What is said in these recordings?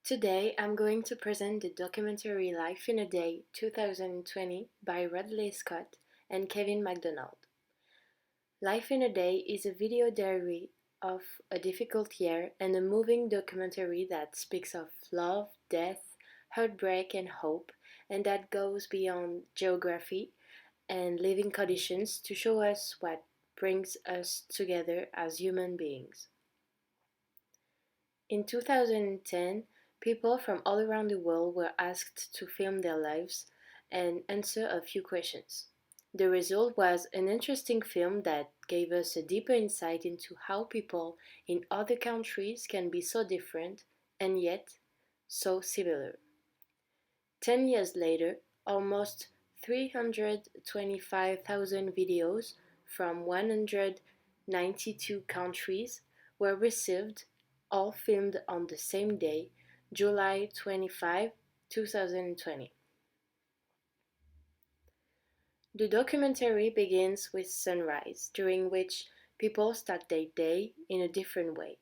Today I'm going to present the documentary Life in a Day 2020 by Ridley Scott and Kevin MacDonald. Life in a Day is a video diary of a difficult year and a moving documentary that speaks of love, death, heartbreak, and hope, and that goes beyond geography and living conditions to show us what brings us together as human beings. In 2010, people from all around the world were asked to film their lives and answer a few questions. The result was an interesting film that gave us a deeper insight into how people in other countries can be so different and yet so similar. 10 years later, almost 325,000 videos from 192 countries were received, all filmed on the same day, July 25, 2020. The documentary begins with sunrise, during which people start their day in a different way.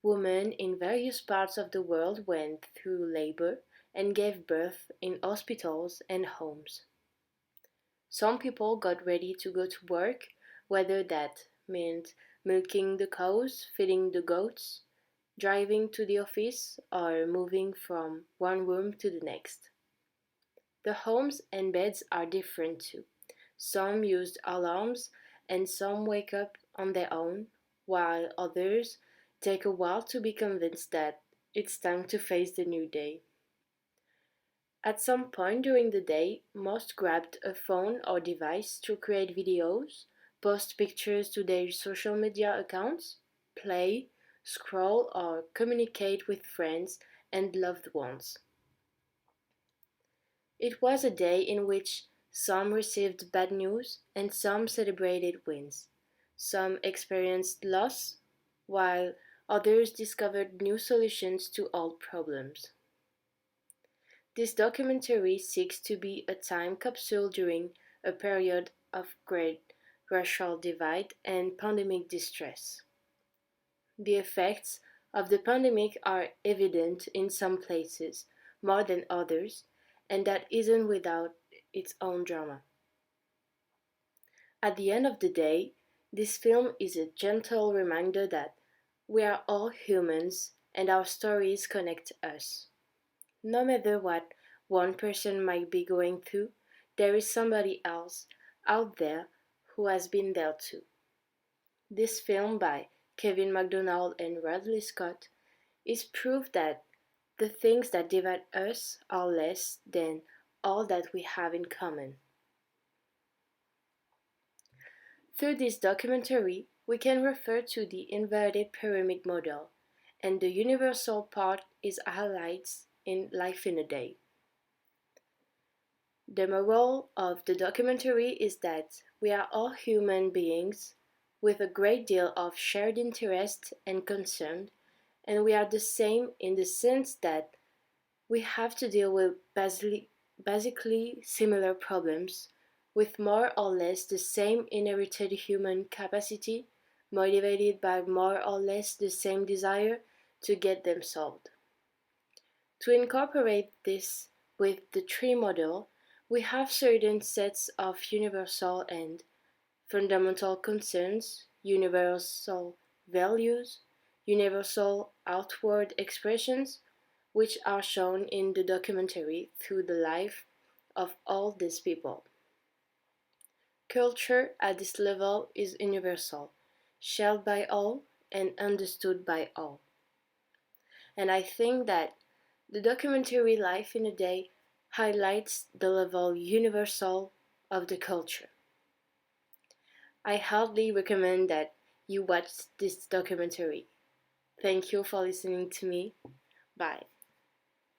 Women in various parts of the world went through labor and gave birth in hospitals and homes. Some people got ready to go to work, whether that meant milking the cows, feeding the goats, driving to the office, or moving from one room to the next. The homes and beds are different too. Some used alarms and some wake up on their own, while others take a while to be convinced that it's time to face the new day. At some point during the day, most grabbed a phone or device to create videos, post pictures to their social media accounts, play, scroll, or communicate with friends and loved ones. It was a day in which some received bad news and some celebrated wins. Some experienced loss, while others discovered new solutions to old problems. This documentary seeks to be a time capsule during a period of great racial divide and pandemic distress. The effects of the pandemic are evident in some places more than others, and that isn't without its own drama. At the end of the day, this film is a gentle reminder that we are all humans and our stories connect us. No matter what one person might be going through, there is somebody else out there who has been there too. This film by Kevin MacDonald and Ridley Scott is proof that the things that divide us are less than all that we have in common. Through this documentary, we can refer to the inverted pyramid model, and the universal part is highlights in Life in a Day. The moral of the documentary is that we are all human beings with a great deal of shared interest and concern, and we are the same in the sense that we have to deal with basically similar problems with more or less the same inherited human capacity, motivated by more or less the same desire to get them solved. To incorporate this with the tree model, we have certain sets of universal and fundamental concerns, universal values, universal outward expressions, which are shown in the documentary through the life of all these people. Culture at this level is universal, shared by all and understood by all. And I think that the documentary Life in a Day highlights the level universal of the culture. I highly recommend that you watch this documentary. Thank you for listening to me. Bye.